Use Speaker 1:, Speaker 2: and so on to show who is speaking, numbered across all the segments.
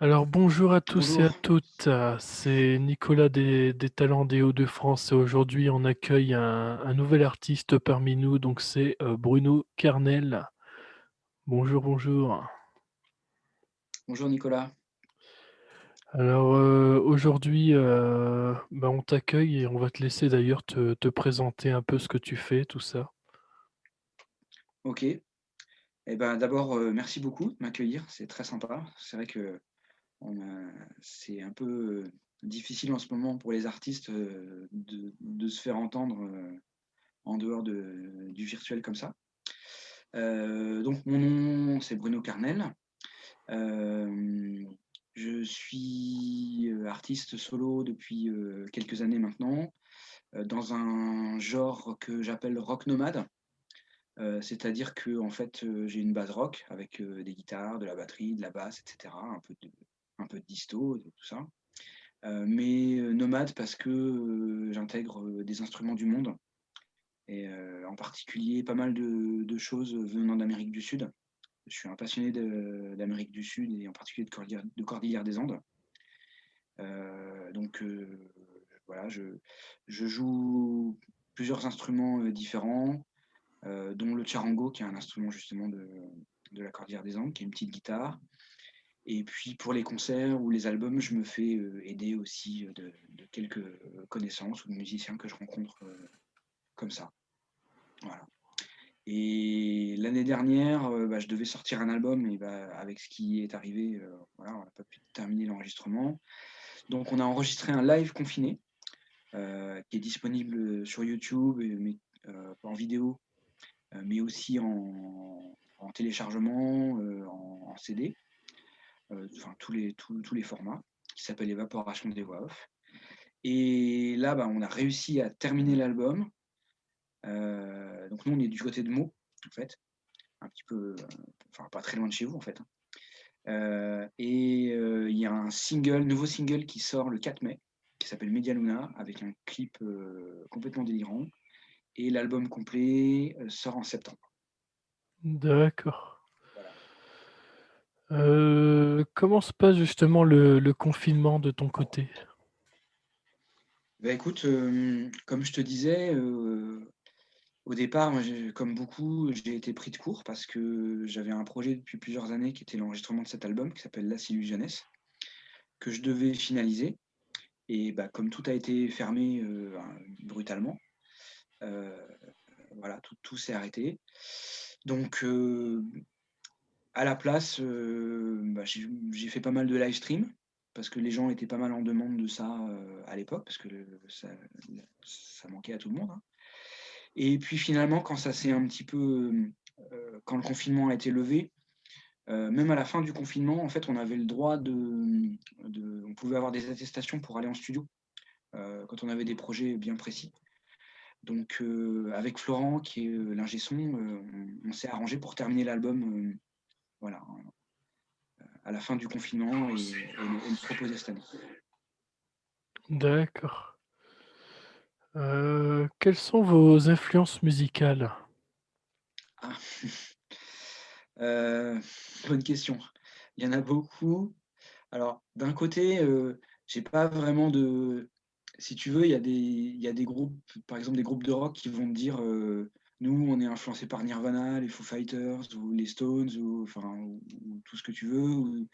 Speaker 1: Alors bonjour à tous et à
Speaker 2: Bonjour.
Speaker 1: toutes, c'est Nicolas des Talents des Hauts-de-France et aujourd'hui on accueille un nouvel artiste parmi nous, donc c'est Bruno Kernel. Bonjour, bonjour.
Speaker 2: Bonjour Nicolas.
Speaker 1: Alors aujourd'hui on t'accueille et on va te laisser d'ailleurs te présenter un peu ce que tu fais, tout ça.
Speaker 2: OK. D'abord, merci beaucoup de m'accueillir, c'est très sympa. C'est vrai que on a c'est un peu, difficile en ce moment pour les artistes, de se faire entendre, en dehors du virtuel comme ça. Donc mon nom, c'est Bruno Carnel. Hem, je suis, artiste solo depuis, quelques années maintenant, dans un genre que j'appelle rock nomade. C'est-à-dire que en fait, j'ai une base rock avec, des guitares, de la batterie, de la basse et cetera, un peu de disto, de tout ça. Mais, nomade parce que, j'intègre, des instruments du monde et en particulier pas mal de choses venant d'Amérique du Sud. Je suis un passionné d'Amérique du Sud et en particulier de Cordillère des Andes. Donc, voilà, je joue plusieurs instruments, différents. Dont le charango, qui est un instrument justement de la Cordillère des Andes, qui est une petite guitare. Et puis pour les concerts ou les albums, je me fais aider aussi de quelques connaissances ou de musiciens que je rencontre comme ça. Voilà. Et l'année dernière, je devais sortir un album, et avec ce qui est arrivé, voilà, on n'a pas pu terminer l'enregistrement. Donc on a enregistré un live confiné qui est disponible sur YouTube, mais en vidéo, mais aussi en téléchargement, en CD, enfin tous les formats, qui s'appelle Évaporation des voix off. Et là, on a réussi à terminer l'album. Donc nous, on est du côté de Meaux, en fait, un petit peu, enfin pas très loin de chez vous, en fait, hein. Il y a un nouveau single qui sort le 4 mai, qui s'appelle Media Luna, avec un clip complètement délirant. Et l'album complet sort en septembre.
Speaker 1: D'accord.
Speaker 2: Voilà.
Speaker 1: Comment se passe justement le confinement de ton côté?
Speaker 2: Écoute, comme je te disais, au départ, moi, comme beaucoup, j'ai été pris de court parce que j'avais un projet depuis plusieurs années qui était l'enregistrement de cet album qui s'appelle Las Illusiones, que je devais finaliser. Et comme tout a été fermé, brutalement, heu, voilà, tout s'est arrêté. Donc à la place, j'ai fait pas mal de live stream parce que les gens étaient pas mal en demande de ça, à l'époque, parce que ça manquait à tout le monde, hein. Et puis finalement, quand ça s'est un petit peu, quand le confinement a été levé, même à la fin du confinement, en fait, on avait le droit on pouvait avoir des attestations pour aller en studio, quand on avait des projets bien précis. Donc, avec Florent qui est, l'ingé son, on s'est arrangé pour terminer l'album, voilà, à la fin du confinement et le proposer cette année.
Speaker 1: D'accord. Quelles sont vos influences musicales?
Speaker 2: Ah! Heu, bonne question. Il y en a beaucoup. Alors, d'un côté, j'ai pas vraiment de si tu veux, il y a des groupes, par exemple des groupes de rock qui vont te dire, «Nous, on est influencés par Nirvana, les Foo Fighters ou les Stones» ou tout ce que tu veux,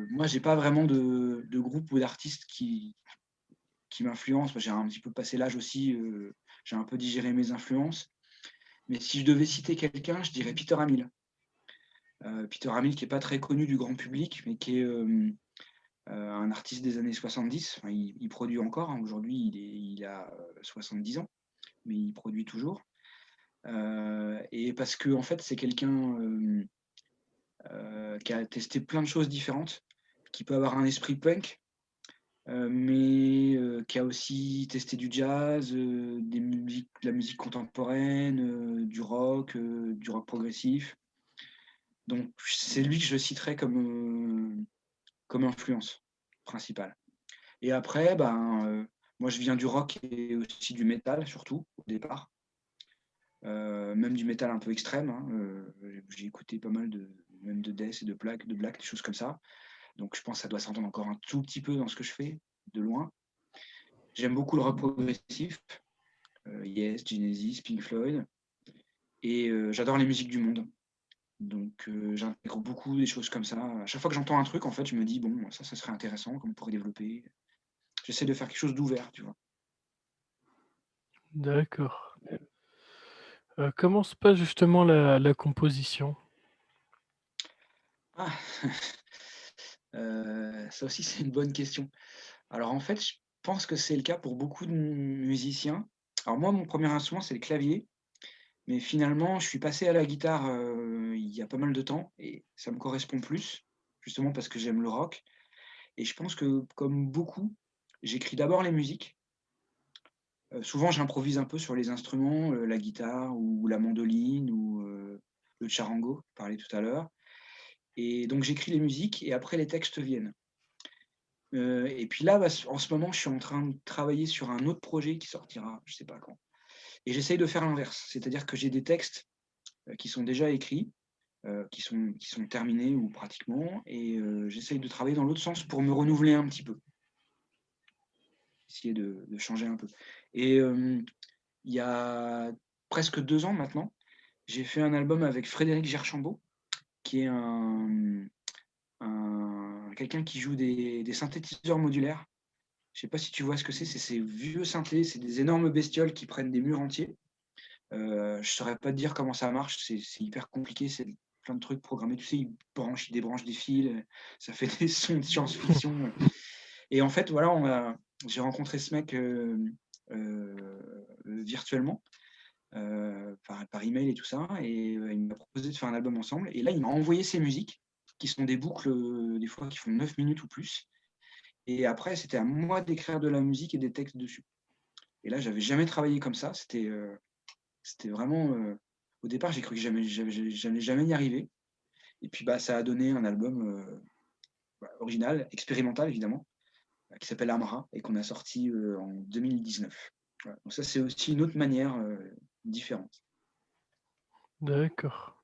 Speaker 2: moi, j'ai pas vraiment de groupe ou d'artiste qui m'influence. Moi, j'ai un petit peu passé l'âge aussi, j'ai un peu digéré mes influences. Mais si je devais citer quelqu'un, je dirais Peter Hammill. Peter Hammill qui est pas très connu du grand public, mais qui est, un artiste des années 70. Enfin, il produit encore, hein. Aujourd'hui, il a, 70 ans, mais il produit toujours. Et parce que en fait, c'est quelqu'un, qui a testé plein de choses différentes, qui peut avoir un esprit punk, mais qui a aussi testé du jazz, de la musique contemporaine, du rock progressif. Donc c'est lui que je citerai comme influence principale. Et après, moi je viens du rock et aussi du métal surtout, au départ. Même du métal un peu extrême, hein, j'ai écouté pas mal de même de death et de black, des choses comme ça. Donc je pense que ça doit s'entendre encore un tout petit peu dans ce que je fais, de loin. J'aime beaucoup le rock progressif, Yes, Genesis, Pink Floyd, et j'adore les musiques du monde. Donc j'intègre beaucoup des choses comme ça. À chaque fois que j'entends un truc, en fait, je me dis: «Bon, ça serait intéressant, comme on pourrait développer». J'essaie de faire quelque chose d'ouvert, tu vois?
Speaker 1: D'accord. Comment se passe justement la composition?
Speaker 2: Ah! Ça aussi, c'est une bonne question. Alors en fait, je pense que c'est le cas pour beaucoup de musiciens. Alors moi, mon premier instrument, c'est le clavier, mais finalement, je suis passé à la guitare, il y a pas mal de temps et ça me correspond plus, justement parce que j'aime le rock et je pense que comme beaucoup, j'écris d'abord les musiques. Souvent j'improvise un peu sur les instruments, la guitare ou la mandoline ou, le charango, je parlais tout à l'heure et donc j'écris les musiques et après les textes viennent. Et puis là, bah, en ce moment, je suis en train de travailler sur un autre projet qui sortira, je sais pas quand et j'essaye de faire l'inverse. C'est-à-dire que j'ai des textes, qui sont déjà écrits, qui sont terminés ou pratiquement et j'essaye de travailler dans l'autre sens pour me renouveler un petit peu, essayer de changer un peu et il y a presque 2 ans maintenant, j'ai fait un album avec Frédéric Gerchambault, qui est un quelqu'un qui joue des synthétiseurs modulaires. Je sais pas si tu vois ce que c'est ces vieux synthés, c'est des énormes bestioles qui prennent des murs entiers. Je saurais pas te dire comment ça marche, c'est hyper compliqué, c'est plein de trucs programmés, tu sais, ils débranchent des fils, ça fait des sons de science-fiction, et en fait, voilà, j'ai rencontré ce mec, virtuellement, par email et tout ça et il m'a proposé de faire un album ensemble et là, il m'a envoyé ses musiques qui sont des boucles, des fois qui font 9 minutes ou plus et après c'était à moi d'écrire de la musique et des textes dessus et là, j'avais jamais travaillé comme ça, c'était vraiment, au départ, j'ai cru que j'allais jamais y arriver et puis, bah, ça a donné un album, bah, original, expérimental évidemment, qui s'appelle Amra et qu'on a sorti, en 2019. Voilà, donc ça, c'est aussi une autre manière, différente.
Speaker 1: D'accord.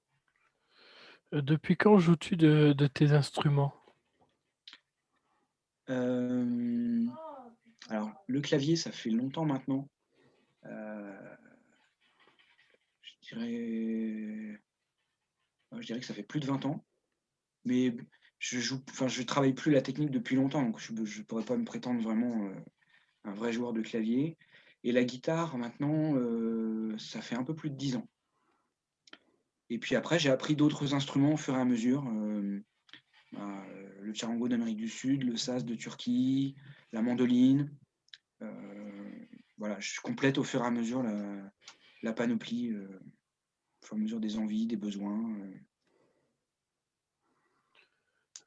Speaker 1: Depuis quand joues-tu de tes instruments?
Speaker 2: Hem, alors le clavier, ça fait longtemps maintenant, heu, je dirais je dirais que ça fait plus de 20 ans, mais je travaille plus la technique depuis longtemps, donc je pourrais pas me prétendre vraiment, un vrai joueur de clavier et la guitare maintenant, ça fait un peu plus de 10 ans et puis après j'ai appris d'autres instruments au fur et à mesure, bah, le charango d'Amérique du Sud, le saz de Turquie, la mandoline, voilà, je complète au fur et à mesure la panoplie, au fur et à mesure des envies, des besoins,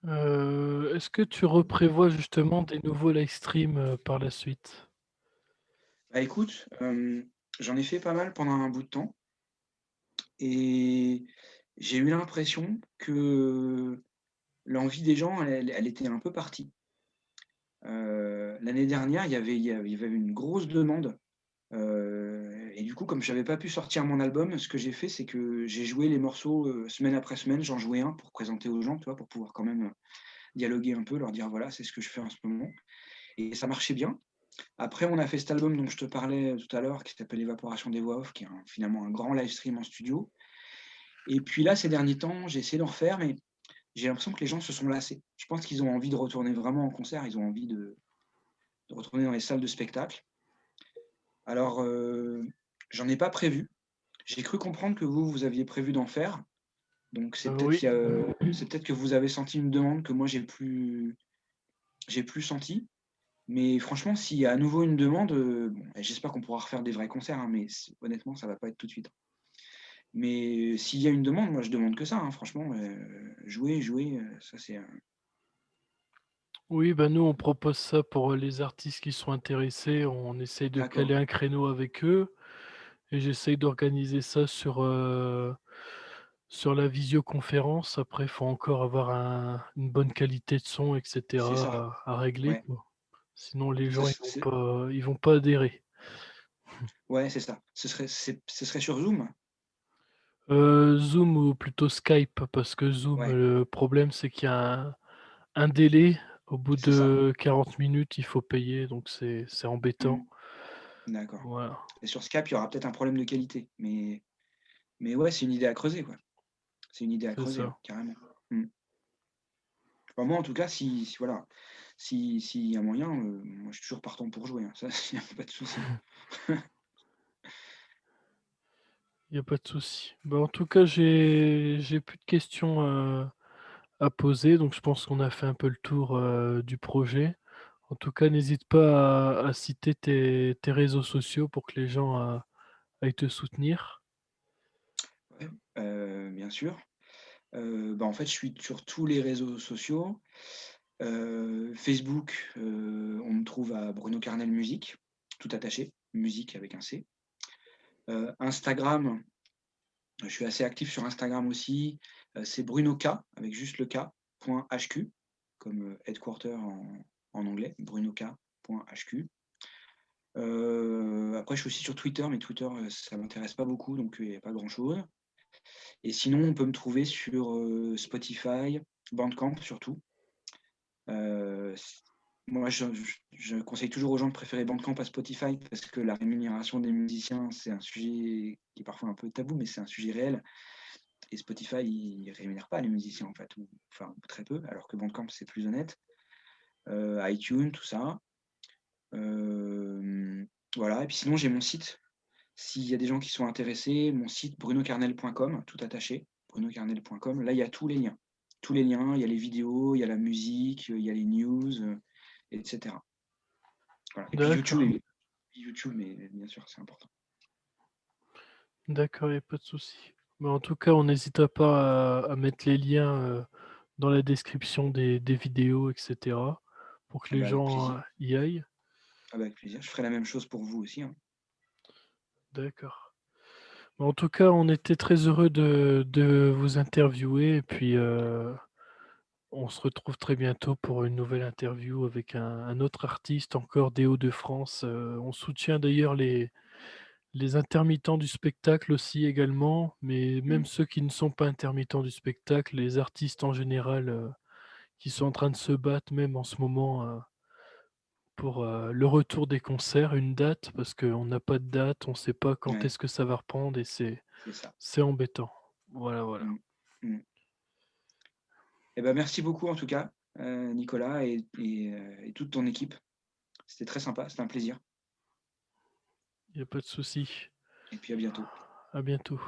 Speaker 1: Est-ce que tu reprévois justement des nouveaux live streams, par la suite?
Speaker 2: Bah, écoute, j'en ai fait pas mal pendant un bout de temps et j'ai eu l'impression que l'envie des gens, elle était un peu partie. L'année dernière, il y avait une grosse demande, et du coup, comme j'avais pas pu sortir mon album, ce que j'ai fait, c'est que j'ai joué les morceaux, semaine après semaine, j'en jouais un pour présenter aux gens, tu vois? Pour pouvoir quand même, dialoguer un peu, leur dire: «Voilà, c'est ce que je fais en ce moment» et ça marchait bien. Après, on a fait cet album dont je te parlais, tout à l'heure, qui s'appelle «Évaporation des voix off», qui est finalement un grand live stream en studio et puis là, ces derniers temps, j'ai essayé d'en refaire, mais j'ai l'impression que les gens se sont lassés. Je pense qu'ils ont envie de retourner vraiment en concert, ils ont envie de retourner dans les salles de spectacle. Alors, j'en ai pas prévu. J'ai cru comprendre que vous, vous aviez prévu d'en faire, donc
Speaker 1: Oui.
Speaker 2: c'est peut-être que vous avez senti une demande que moi j'ai plus sentie. Mais franchement, s'il y a à nouveau une demande, bon et j'espère qu'on pourra refaire des vrais concerts, hein, mais honnêtement, ça va pas être tout de suite. Mais s'il y a une demande, moi je demande que ça, hein, franchement, jouer, ça c'est,
Speaker 1: Oui, bah, nous, on propose ça pour, les artistes qui sont intéressés. On essaye de caler
Speaker 2: d'accord,
Speaker 1: un créneau avec eux et j'essaye d'organiser ça sur la visioconférence. Après, il faut encore avoir une bonne qualité de son et
Speaker 2: c'est ça,
Speaker 1: cetera à régler,
Speaker 2: ouais.
Speaker 1: quoi. Sinon les
Speaker 2: Ça
Speaker 1: gens,
Speaker 2: c'est
Speaker 1: ils vont pas adhérer.
Speaker 2: ouais, c'est ça. Ce serait sur Zoom?
Speaker 1: Zoom ou plutôt Skype parce que Zoom,
Speaker 2: Ouais,
Speaker 1: le problème, c'est qu'il y a un délai. Au bout
Speaker 2: C'est ça?
Speaker 1: de 40 minutes, il faut payer, donc c'est embêtant.
Speaker 2: Mmh. D'accord.
Speaker 1: Voilà,
Speaker 2: Et sur Skype, il y aura peut-être un problème de qualité, mais ouais, c'est une idée à creuser, quoi. C'est une idée à
Speaker 1: c'est
Speaker 2: creuser, ouais,
Speaker 1: ça.
Speaker 2: carrément. Mmh. Bah, moi, en tout cas, si voilà, s'il y a moyen, moi, je suis toujours partant pour jouer, hein, ça, il y a pas de souci.
Speaker 1: Il y a pas de souci. Bah, en tout cas, j'ai plus de questions, à poser, donc je pense qu'on a fait un peu le tour, du projet. En tout cas, n'hésite pas à citer tes réseaux sociaux pour que les gens, aillent te soutenir.
Speaker 2: Ouais, bien sûr. Bah, en fait, je suis sur tous les réseaux sociaux. Facebook, on me trouve à Bruno Carnel Musique, tout attaché, musique avec un C. Instagram, je suis assez actif sur Instagram aussi, c'est Bruno K avec juste le K, point HQ, comme, headquarter en anglais, Bruno K, point HQ. Après je suis aussi sur Twitter, mais Twitter, ça m'intéresse pas beaucoup, donc il y a pas grand chose. Et sinon, on peut me trouver sur, Spotify, Bandcamp surtout. S Moi, je conseille toujours aux gens de préférer Bandcamp à Spotify parce que la rémunération des musiciens, c'est un sujet qui est parfois un peu tabou, mais c'est un sujet réel. Et Spotify, il rémunère pas les musiciens, en fait, ou enfin, très peu, alors que Bandcamp, c'est plus honnête. iTunes, tout ça. Voilà, et puis sinon, j'ai mon site. S'il y a des gens qui sont intéressés, mon site brunocarnel.com, tout attaché, brunocarnel.com. Là, il y a tous les liens. Tous les liens, il y a les vidéos, il y a la musique, il y a les news, et cetera. Voilà, et puis
Speaker 1: D'accord,
Speaker 2: YouTube, mais bien sûr, c'est important.
Speaker 1: d'accord, il y a pas de souci. Mais en tout cas, on n'hésitera pas à mettre les liens, dans la description des vidéos et cetera, pour que
Speaker 2: Ah
Speaker 1: les
Speaker 2: bah, avec
Speaker 1: gens,
Speaker 2: plaisir.
Speaker 1: y aillent.
Speaker 2: Ah bah, avec plaisir. Je ferai la même chose pour vous aussi, hein.
Speaker 1: D'accord. Bah, en tout cas, on était très heureux de vous interviewer et puis, on se retrouve très bientôt pour une nouvelle interview avec un autre artiste encore des Hauts-de-France. On soutient d'ailleurs les intermittents du spectacle aussi également, mais même
Speaker 2: Mmh.
Speaker 1: ceux qui ne sont pas intermittents du spectacle, les artistes en général, qui sont en train de se battre même en ce moment, pour, le retour des concerts, une date, parce qu'on n'a pas de date, on ne sait pas quand
Speaker 2: Ouais,
Speaker 1: est-ce que ça va reprendre et
Speaker 2: c'est ça.
Speaker 1: c'est embêtant. Voilà, voilà.
Speaker 2: Mmh. Mmh. Et bah, merci beaucoup en tout cas, Nicolas et toute ton équipe. C'était très sympa, c'était un plaisir
Speaker 1: Il y a pas de souci.
Speaker 2: et puis à bientôt.
Speaker 1: À bientôt.